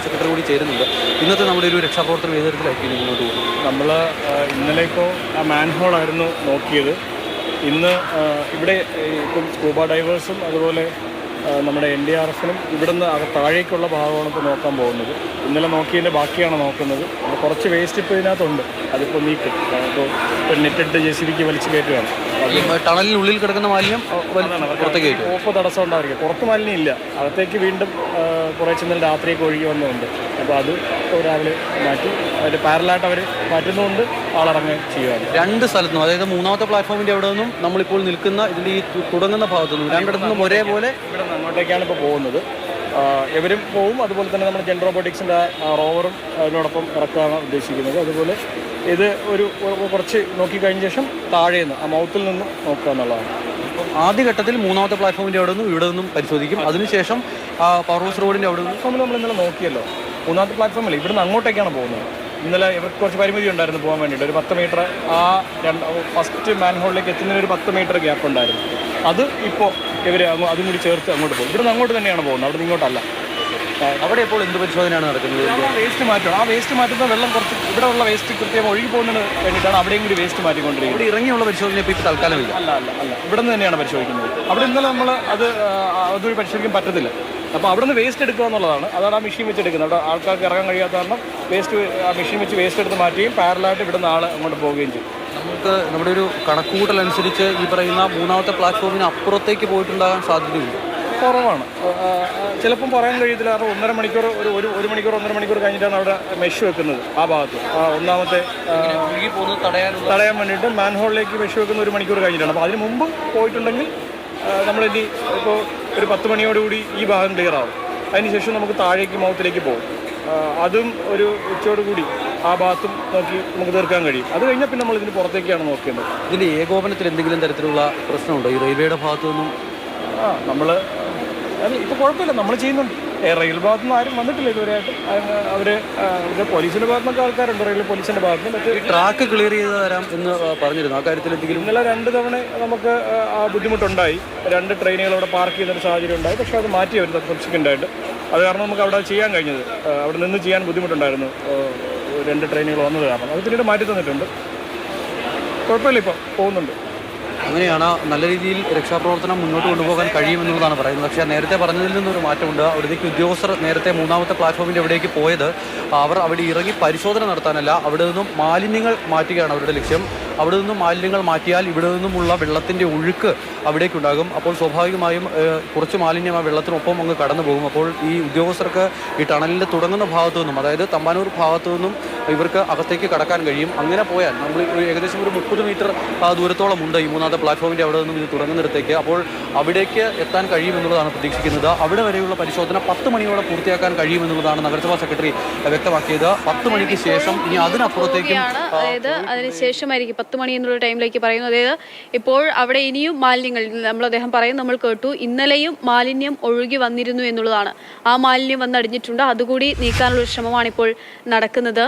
Secretary കൂടി ചേരുന്നുണ്ട്. ഇന്നത്തെ നമ്മുടെ ഒരു രക്ഷാപ്രവർത്തനം ഏത് തരത്തിലായിരിക്കും മുന്നോട്ട് പോകും? നമ്മൾ ഇന്നലെ ഇപ്പോൾ ആ മാൻഹോളായിരുന്നു നോക്കിയത്. ഇന്ന് ഇവിടെ ഇപ്പം സ്കൂബ ഡൈവേഴ്സും അതുപോലെ നമ്മുടെ NDRF-നും ഇവിടുന്ന് താഴേക്കുള്ള ഭാഗമാണ് ഇപ്പോൾ നോക്കാൻ പോകുന്നത്. ഇന്നലെ നോക്കിയതിൻ്റെ ബാക്കിയാണ് നോക്കുന്നത്. കുറച്ച് വേസ്റ്റ് ഇപ്പോൾ ഇതിനകത്തുണ്ട്, അതിപ്പോൾ നീക്കും. ഇപ്പോൾ നെറ്റിട്ട് JCB വലിച്ചു കയറ്റുകയാണ്. ടണലിനുള്ളിൽ കിടക്കുന്ന മാലിന്യം പുറത്തേക്ക് ഓപ്പ് തടസ്സം ഉണ്ടായിരിക്കും. പുറത്ത് മാലിന്യം ഇല്ല, അകത്തേക്ക് വീണ്ടും കുറേ ഇന്നലെ രാത്രിയൊക്കെ ഒഴുകി വന്നുണ്ട്. അപ്പോൾ അത് രാവിലെ മാറ്റി അവർ പാരലായിട്ട് അവർ മാറ്റുന്നതുകൊണ്ട് ആളിറങ്ങി ചെയ്യുകയാണ്. രണ്ട് സ്ഥലത്തുനിന്നും, അതായത് മൂന്നാമത്തെ പ്ലാറ്റ്ഫോമിൻ്റെ അവിടെ നിന്നും നമ്മളിപ്പോൾ നിൽക്കുന്ന ഇതിൻ്റെ ഈ തുടങ്ങുന്ന ഭാഗത്തു നിന്നും രണ്ടിടത്തു നിന്നും ഒരേപോലെ ഇവിടെ അങ്ങോട്ടേക്കാണ് ഇപ്പോൾ പോകുന്നത്. ഇവരും പോവും. അതുപോലെ തന്നെ നമ്മുടെ ജെൻ റോബോട്ടിക്സിൻ്റെ റോവറും അതിനോടൊപ്പം ഇറക്കാനാണ് ഉദ്ദേശിക്കുന്നത്. അതുപോലെ ഇത് ഒരു കുറച്ച് നോക്കിക്കഴിഞ്ഞ ശേഷം താഴേന്ന് ആ മൗത്തിൽ നിന്ന് നോക്കുക എന്നുള്ളതാണ്. ആദ്യഘട്ടത്തിൽ മൂന്നാമത്തെ പ്ലാറ്റ്ഫോമിൻ്റെ അവിടെ നിന്നും ഇവിടെ നിന്നും പരിശോധിക്കും. അതിനുശേഷം പവർ ഹൗസ് റോഡിൻ്റെ അവിടെ നിന്നും നമ്മൾ ഇന്നലെ നോക്കിയല്ലോ. മൂന്നാമത്തെ പ്ലാറ്റ്ഫോമിൽ ഇവിടുന്ന് അങ്ങോട്ടേക്കാണ് പോകുന്നത്. ഇന്നലെ ഇവർക്ക് കുറച്ച് പരിമിതി ഉണ്ടായിരുന്നു പോകാൻ വേണ്ടിയിട്ട്. ഒരു 10 മീറ്റർ ആ ഫസ്റ്റ് മാൻഹോളിലേക്ക് എത്തുന്നതിന് ഒരു 10 മീറ്റർ ഗ്യാപ്പ് ഉണ്ടായിരുന്നു. അത് ഇപ്പോൾ ഇവർ അതും കൂടി ചേർത്ത് അങ്ങോട്ട് പോകും. ഇവിടുന്ന് അങ്ങോട്ട് തന്നെയാണ് പോകുന്നത്, അവിടെ നിന്ന് ഇങ്ങോട്ടല്ല. അവിടെ ഇപ്പോൾ എന്ത് പരിശോധനയാണ് നടക്കുന്നത്? വേസ്റ്റ് മാറ്റണം. ആ വേസ്റ്റ് മാറ്റുന്ന വെള്ളം കുറച്ച് ഇവിടെ ഉള്ള വേസ്റ്റ് കൃത്യം ഒഴുകി പോകുന്നതിന് വേണ്ടിയിട്ടാണ് അവിടെയും കൂടി വേസ്റ്റ് മാറ്റിക്കൊണ്ടിരിക്കുന്നത്. ഇവിടെ ഇറങ്ങിയുള്ള പരിശോധന ഇപ്പോൾ തൽക്കാലമില്ല. അല്ല, ഇവിടെ നിന്ന് തന്നെയാണ് പരിശോധിക്കുന്നത്. അവിടെ ഇന്നലെ നമ്മൾ അതുവഴി പരിശോധിക്കാൻ പറ്റത്തില്ല. അപ്പോൾ അവിടെ നിന്ന് വേസ്റ്റ് എടുക്കുക എന്നുള്ളതാണ്. അതാണ് ആ മെഷീൻ വെച്ച് എടുക്കുന്നത്. അവിടെ ആൾക്കാർക്ക് ഇറങ്ങാൻ കഴിയാത്ത കാരണം വേസ്റ്റ് ആ മെഷീൻ വെച്ച് വേസ്റ്റ് എടുത്ത് മാറ്റുകയും പാരലായിട്ട് ഇവിടെ നിന്ന് ആൾ അങ്ങോട്ട് പോവുകയും ചെയ്യും. നമുക്ക് നമ്മുടെ ഒരു കണക്കുകൂട്ടലനുസരിച്ച് ഈ പറയുന്ന മൂന്നാമത്തെ പ്ലാറ്റ്ഫോമിന് അപ്പുറത്തേക്ക് പോയിട്ടുണ്ടാകാൻ സാധ്യതയുണ്ട്. കുറവാണ്. ചിലപ്പം പറയാൻ കഴിയത്തില്ല. കാരണം 1.5 മണിക്കൂർ ഒരു മണിക്കൂർ 1.5 മണിക്കൂർ കഴിഞ്ഞിട്ടാണ് അവിടെ മെഷ് വെക്കുന്നത്. ആ ഭാഗത്ത് ഒന്നാമത്തെ തടയാൻ വേണ്ടിയിട്ട് മാൻഹോളിലേക്ക് മെഷ് വെക്കുന്ന 1 മണിക്കൂർ കഴിഞ്ഞിട്ടാണ്. അപ്പോൾ അതിന് മുമ്പ് പോയിട്ടുണ്ടെങ്കിൽ നമ്മളിനി ഇപ്പോൾ ഒരു 10 മണിയോടുകൂടി ഈ ഭാഗം ക്ലിയർ ആവും. അതിനുശേഷം നമുക്ക് താഴേക്ക് മൗത്തിലേക്ക് പോകും. അതും ഒരു ഉച്ചയോടുകൂടി ആ ഭാഗത്തും നോക്കി നമുക്ക് തീർക്കാൻ കഴിയും. അത് കഴിഞ്ഞാൽ പിന്നെ നമ്മൾ ഇതിന് പുറത്തേക്കാണ് നോക്കേണ്ടത്. ഇതിൻ്റെ ഏകോപനത്തിൽ എന്തെങ്കിലും തരത്തിലുള്ള പ്രശ്നമുണ്ടോ ഈ റെയിൽവേയുടെ ഭാഗത്തു നിന്നും? നമ്മൾ ഇപ്പോൾ കുഴപ്പമില്ല, നമ്മൾ ചെയ്യുന്നുണ്ട്. റെയിൽ ഭാഗത്തു നിന്ന് ആരും വന്നിട്ടില്ല ഇതുവരെയായിട്ട്. അവർ പോലീസിൻ്റെ ഭാഗത്തു നിന്നൊക്കെ ആൾക്കാരുണ്ട്, റെയിൽ പോലീസിൻ്റെ ഭാഗത്ത് നിന്ന്. മറ്റേ ട്രാക്ക് ക്ലിയർ ചെയ്ത് തരാം എന്ന് പറഞ്ഞിരുന്നു. ആ കാര്യത്തിൽ എന്തെങ്കിലും? ഇന്നലെ 2 തവണ നമുക്ക് ആ ബുദ്ധിമുട്ടുണ്ടായി. 2 ട്രെയിനുകൾ അവിടെ പാർക്ക് ചെയ്യുന്നൊരു സാഹചര്യം ഉണ്ടായി. പക്ഷേ അത് മാറ്റി അവർ സബ്സിക്വൻ്റായിട്ട്. അത് കാരണം നമുക്ക് അവിടെ ചെയ്യാൻ കഴിഞ്ഞത്. അവിടെ നിന്ന് ചെയ്യാൻ ബുദ്ധിമുട്ടുണ്ടായിരുന്നു 2 ട്രെയിനുകൾ വന്നത് കാരണം. അത് പിന്നീട് മാറ്റി തന്നിട്ടുണ്ട്. കുഴപ്പമില്ല, ഇപ്പോൾ പോകുന്നുണ്ട്. അങ്ങനെയാണ് നല്ല രീതിയിൽ രക്ഷാപ്രവർത്തനം മുന്നോട്ട് കൊണ്ടുപോകാൻ കഴിയുമെന്നുള്ളതാണ് പറയുന്നത്. പക്ഷേ നേരത്തെ പറഞ്ഞതിൽ നിന്നൊരു മാറ്റമുണ്ട്. അവിടേക്ക് ഉദ്യോഗസ്ഥർ നേരത്തെ മൂന്നാമത്തെ പ്ലാറ്റ്ഫോമിൻ്റെ അവിടേക്ക് പോയത് അവർ അവിടെ ഇറങ്ങി പരിശോധന നടത്താനല്ല, അവിടെ നിന്നും മാലിന്യങ്ങൾ മാറ്റുകയാണ് അവരുടെ ലക്ഷ്യം. അവിടെ നിന്നും മാലിന്യങ്ങൾ മാറ്റിയാൽ ഇവിടെ നിന്നുമുള്ള വെള്ളത്തിൻ്റെ ഒഴുക്ക് അവിടേക്കുണ്ടാകും. അപ്പോൾ സ്വാഭാവികമായും കുറച്ച് മാലിന്യം ആ വെള്ളത്തിനൊപ്പം അങ്ങ് കടന്നു പോകും. അപ്പോൾ ഈ ഉദ്യോഗസ്ഥർക്ക് ഈ ടണലിൻ്റെ തുടങ്ങുന്ന ഭാഗത്തു നിന്നും, അതായത് തമ്പാനൂർ ഭാഗത്തു നിന്നും ഇവർക്ക് അകത്തേക്ക് കടക്കാൻ കഴിയും. അങ്ങനെ പോയാൽ നമ്മൾ ഏകദേശം ഒരു 30 മീറ്റർ ദൂരത്തോളം ഉണ്ട് ഈ മൂന്നാമത്തെ പ്ലാറ്റ്ഫോമിൻ്റെ അവിടെ നിന്നും ഇത് തുടങ്ങുന്നിടത്തേക്ക്. അപ്പോൾ അവിടേക്ക് എത്താൻ കഴിയുമെന്നുള്ളതാണ് പ്രതീക്ഷിക്കുന്നത്. അവിടെ വരെയുള്ള പരിശോധന 10 മണിയോടെ പൂർത്തിയാക്കാൻ കഴിയുമെന്നുള്ളതാണ് നഗരസഭാ സെക്രട്ടറി വ്യക്തമാക്കിയത്. 10 മണിക്ക് ശേഷം ഇനി അതിനപ്പുറത്തേക്കും, അതായത് അതിനുശേഷമായിരിക്കും 10 മണി എന്നുള്ള ടൈമിലേക്ക് പറയുന്നു. അതായത് ഇപ്പോൾ അവിടെ ഇനിയും മാലിന്യങ്ങൾ അദ്ദേഹം പറയും, നമ്മൾ കേട്ടു ഇന്നലെയും മാലിന്യം ഒഴുകി വന്നിരുന്നു എന്നുള്ളതാണ്. ആ മാലിന്യം വന്നടിഞ്ഞിട്ടുണ്ട്, അതുകൂടി നീക്കാനുള്ള ശ്രമമാണ് ഇപ്പോൾ നടക്കുന്നത്.